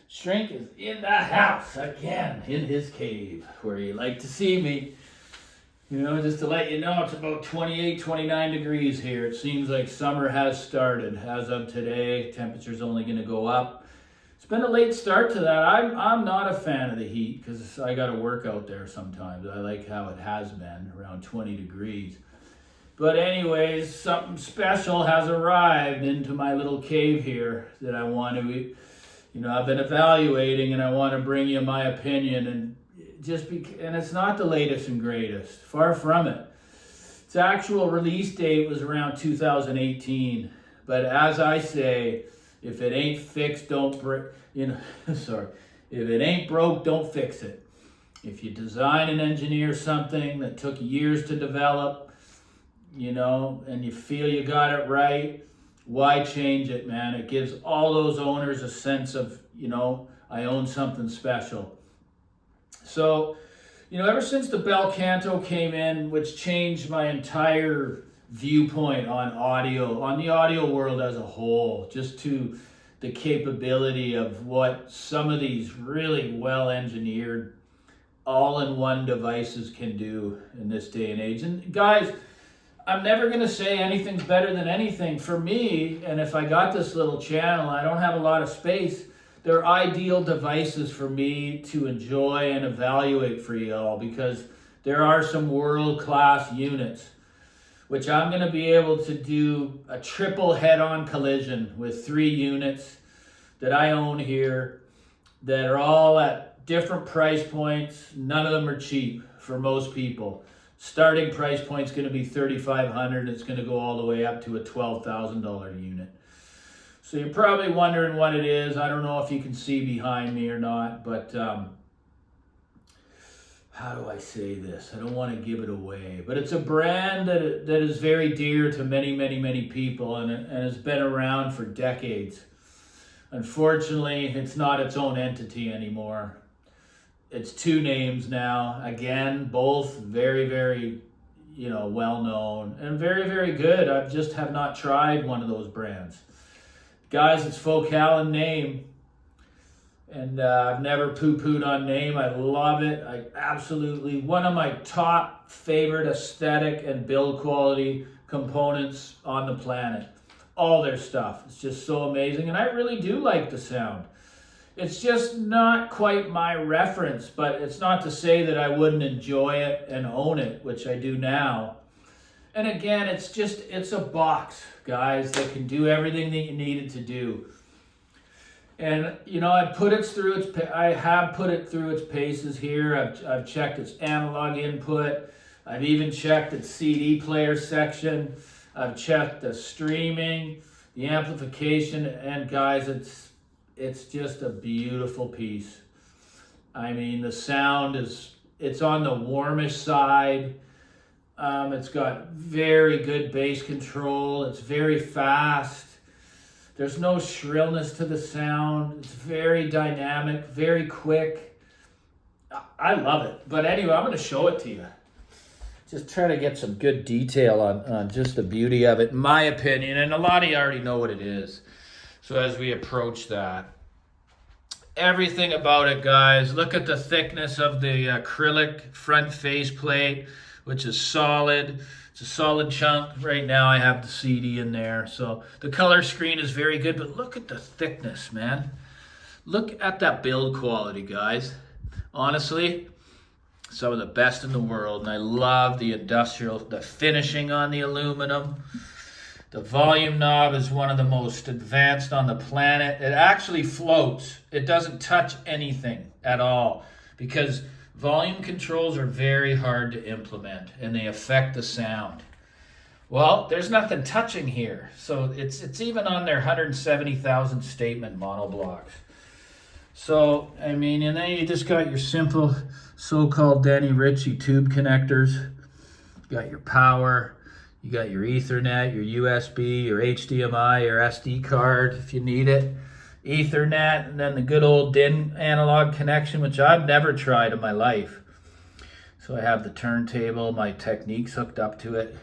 Shrink is in the house again, in his cave, where you like to see me. You know, just to let you know, it's about 28, 29 degrees here. It seems like summer has started. As of today, temperature's only going to go up. It's been a late start to that. I'm not a fan of the heat because I got to work out there sometimes. I like how it has been, around 20 degrees. But anyways, something special has arrived into my little cave here that I want to, I've been evaluating, and I want to bring you my opinion. And and it's not the latest and greatest, far from it. Its actual release date was around 2018. But as I say, if it ain't fixed, don't break. Sorry. If it ain't broke, don't fix it. If you design and engineer something that took years to develop, and you feel you got it right, why change it, man? It gives all those owners a sense of, I own something special. So, ever since the Bel Canto came in, which changed my entire viewpoint on the audio world as a whole, just to the capability of what some of these really well-engineered, all-in-one devices can do in this day and age. And guys, I'm never going to say anything's better than anything. For me, and if I got this little channel, I don't have a lot of space, they're ideal devices for me to enjoy and evaluate for y'all, because there are some world-class units, which I'm going to be able to do a triple head-on collision with 3 units that I own here that are all at different price points. None of them are cheap for most people. Starting price point is going to be $3,500. It's going to go all the way up to a $12,000 unit. So you're probably wondering what it is. I don't know if you can see behind me or not, but how do I say this? I don't want to give it away, but it's a brand that is very dear to many, many, many people, and has been around for decades. Unfortunately, it's not its own entity anymore. It's 2 names now. Again, both very, very, well known and very, very good. I just have not tried one of those brands. Guys, it's Focal and NAIM. And I've never poo-pooed on NAIM. I love it. I absolutely, one of my top favorite aesthetic and build quality components on the planet. All their stuff. It's just so amazing. And I really do like the sound. It's just not quite my reference, but it's not to say that I wouldn't enjoy it and own it, which I do now. And again, it's a box, guys, that can do everything that you need it to do. And I have put it through its paces here. I've checked its analog input. I've even checked its CD player section. I've checked the streaming, the amplification, and guys, it's just a beautiful piece. I mean, the sound it's on the warmish side. It's got very good bass control. It's very fast. There's no shrillness to the sound. It's very dynamic, very quick. I love it. But anyway, I'm going to show it to you. Just try to get some good detail on just the beauty of it, in my opinion. And a lot of you already know what it is. So as we approach that, everything about it, guys, look at the thickness of the acrylic front faceplate, which is solid. It's a solid chunk. Right now I have the CD in there. So the color screen is very good, but look at the thickness, man. Look at that build quality, guys. Honestly, some of the best in the world. And I love the finishing on the aluminum. The volume knob is one of the most advanced on the planet. It actually floats. It doesn't touch anything at all, because volume controls are very hard to implement and they affect the sound. Well, there's nothing touching here. So it's even on their 170,000 statement monoblocks. So, I mean, and then you just got your simple so-called Denny Ritchie tube connectors. You got your power. You got your Ethernet, your USB, your HDMI, your SD card if you need it. Ethernet, and then the good old DIN analog connection, which I've never tried in my life. So I have the turntable, my Techniques hooked up to it.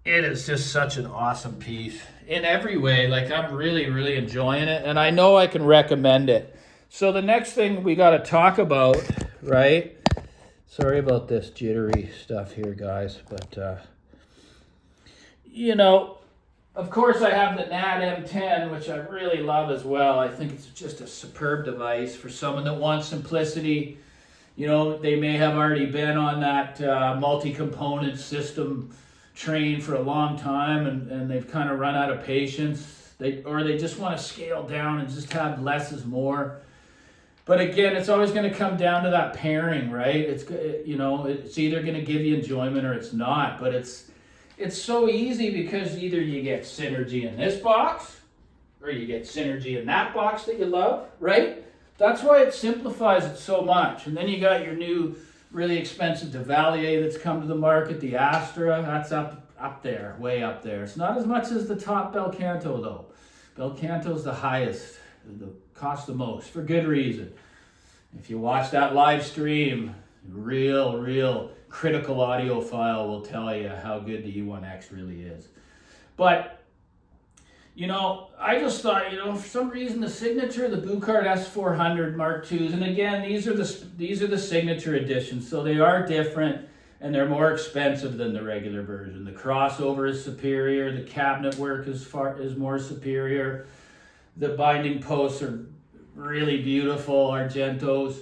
It is just such an awesome piece in every way. Like, I'm really, really enjoying it, and I know I can recommend it. So the next thing we got to talk about, right? Sorry about this jittery stuff here, guys, but you know, of course I have the NAD M10, which I really love as well. I think it's just a superb device for someone that wants simplicity. You know, they may have already been on that multi-component system train for a long time, and they've kind of run out of patience. Or they just want to scale down and just have less is more. But again, it's always going to come down to that pairing, right? It's either going to give you enjoyment or it's not. But it's so easy because either you get synergy in this box or you get synergy in that box that you love, right? That's why it simplifies it so much. And then you got your new really expensive Devalier that's come to the market, the Astra. That's up there, way up there. It's not as much as the top Bel Canto though. Bel Canto's the highest, costs the most for good reason. If you watch that live stream, real critical audiophile will tell you how good the U1X really is. But I just thought, for some reason the Signature, the Buchart S400 Mark IIs, and again, these are the Signature editions, so they are different and they're more expensive than the regular version. The crossover is superior, the cabinet work is more superior, the binding posts are really beautiful, Argentos.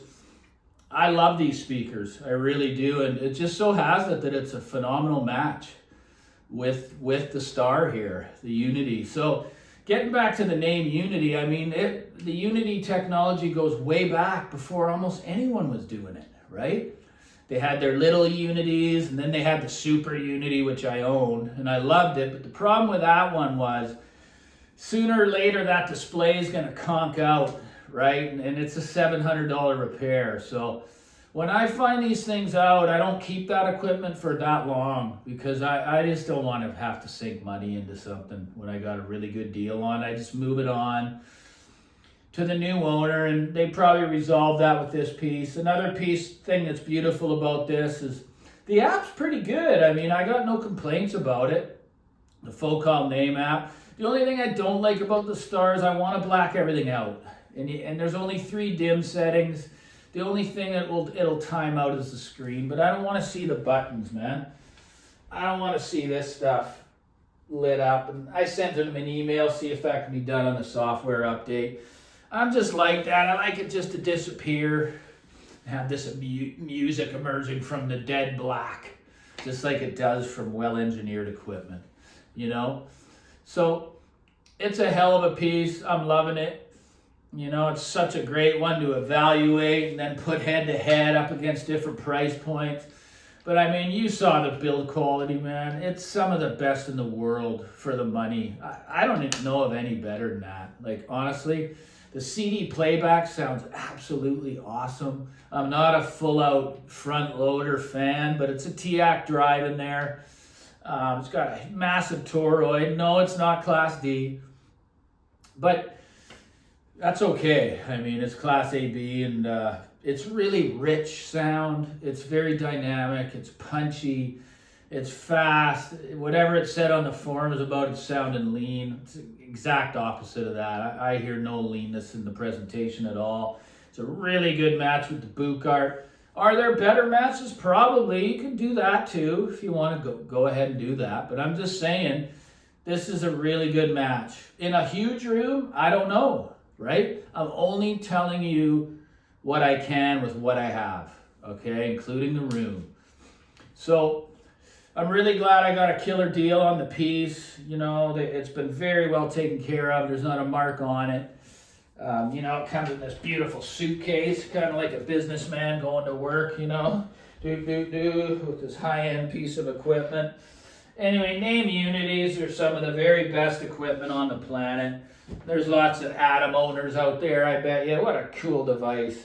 I love these speakers, I really do, and it just so has it that it's a phenomenal match with the Star here, the Unity. So getting back to the name Unity, I mean, the Unity technology goes way back before almost anyone was doing it, right? They had their little Unities, and then they had the Super Unity, which I own, and I loved it. But the problem with that one was sooner or later that display is going to conk out, right? And it's a $700 repair. So when I find these things out, I don't keep that equipment for that long because I just don't want to have to sink money into something when I got a really good deal on. I just move it on to the new owner, and they probably resolve that with this piece. Another thing that's beautiful about this is the app's pretty good. I mean, I got no complaints about it. The Focal NAIM app. The only thing I don't like about the Star is I want to black everything out. And there's only 3 dim settings. The only thing that it'll time out is the screen, but I don't want to see the buttons, man. I don't want to see this stuff lit up. And I sent them an email, see if that can be done on the software update. I'm just like that. I like it just to disappear, have this music emerging from the dead black, just like it does from well-engineered equipment, So it's a hell of a piece. I'm loving it. It's such a great one to evaluate and then put head to head up against different price points. But I mean, you saw the build quality, man. It's some of the best in the world for the money. I don't even know of any better than that. Like, honestly, the CD playback sounds absolutely awesome. I'm not a full-out front loader fan, but it's a TAC drive in there. It's got a massive toroid. No, it's not Class D. But that's okay. I mean, it's Class AB, and it's really rich sound. It's very dynamic. It's punchy. It's fast. Whatever it said on the forums about it sounding lean, it's the exact opposite of that. I hear no leanness in the presentation at all. It's a really good match with the Buchart. Are there better matches? Probably. You can do that too if you want to go ahead and do that. But I'm just saying, this is a really good match. In a huge room, I don't know. Right? I'm only telling you what I can with what I have, okay, including the room. So I'm really glad I got a killer deal on the piece. It's been very well taken care of. There's not a mark on it. It comes in this beautiful suitcase, kind of like a businessman going to work, with this high-end piece of equipment. Anyway, NAIM Unities are some of the very best equipment on the planet. There's lots of Atom owners out there, I bet you. What a cool device,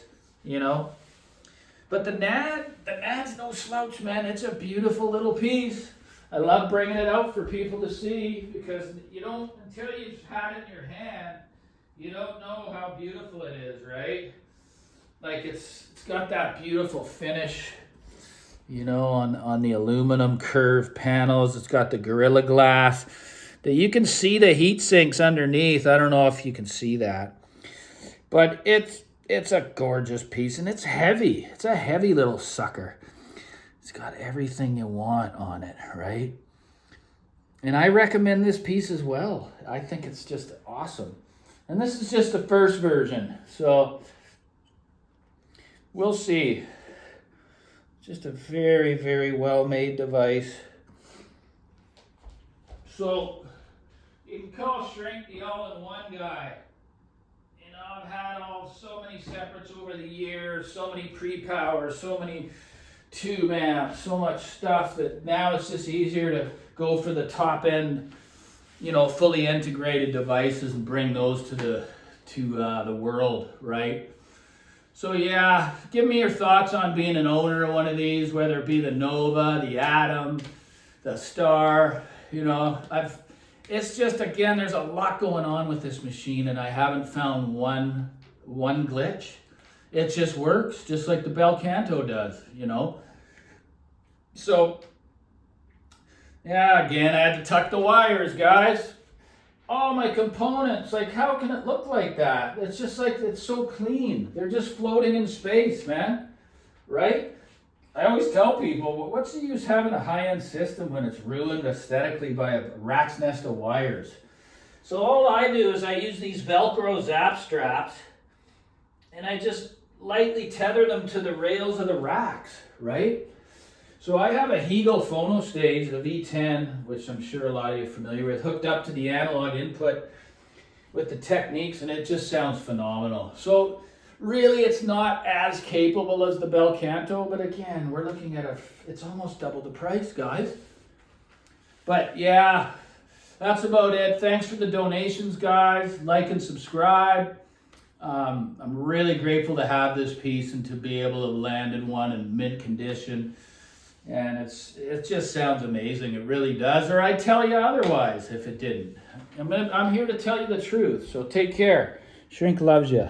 But the NAD's no slouch, man. It's a beautiful little piece. I love bringing it out for people to see because until you've had it in your hand, you don't know how beautiful it is, right? Like it's got that beautiful finish, on the aluminum curved panels. It's got the Gorilla Glass. You can see the heat sinks underneath. I don't know if you can see that. But it's it's a gorgeous piece, and it's heavy. It's a heavy little sucker. It's got everything you want on it, right? And I recommend this piece as well. I think it's just awesome. And this is just the first version, so we'll see. Just a very, very well-made device. So you can call Shrink the all-in-one guy. You know, I've had so many separates over the years, so many pre-powers, so many tube amps, so much stuff that now it's just easier to go for the top end, you know, fully integrated devices and bring those to the world, right? So yeah, give me your thoughts on being an owner of one of these, whether it be the Nova, the Atom, the Star. You know, it's just, again, there's a lot going on with this machine, and I haven't found one glitch. It just works, just like the Bel Canto does, you know. So yeah, again, I had to tuck the wires, guys. All my components, like, how can it look like that? It's just like, it's so clean. They're just floating in space, man, right? I always tell people, well, what's the use having a high-end system when it's ruined aesthetically by a rat's nest of wires? So all I do is I use these Velcro zap straps, and I just lightly tether them to the rails of the racks, right? So I have a Hego phono stage, the V10, which I'm sure a lot of you are familiar with, hooked up to the analog input with the Techniques, and it just sounds phenomenal. So really, it's not as capable as the Bel Canto, but again, we're looking at it's almost double the price, guys. But yeah, that's about it. Thanks for the donations, guys. Like and subscribe. I'm really grateful to have this piece and to be able to land in one in mint condition. And it just sounds amazing. It really does. Or I'd tell you otherwise if it didn't. I'm here to tell you the truth. So take care. Shrink loves you.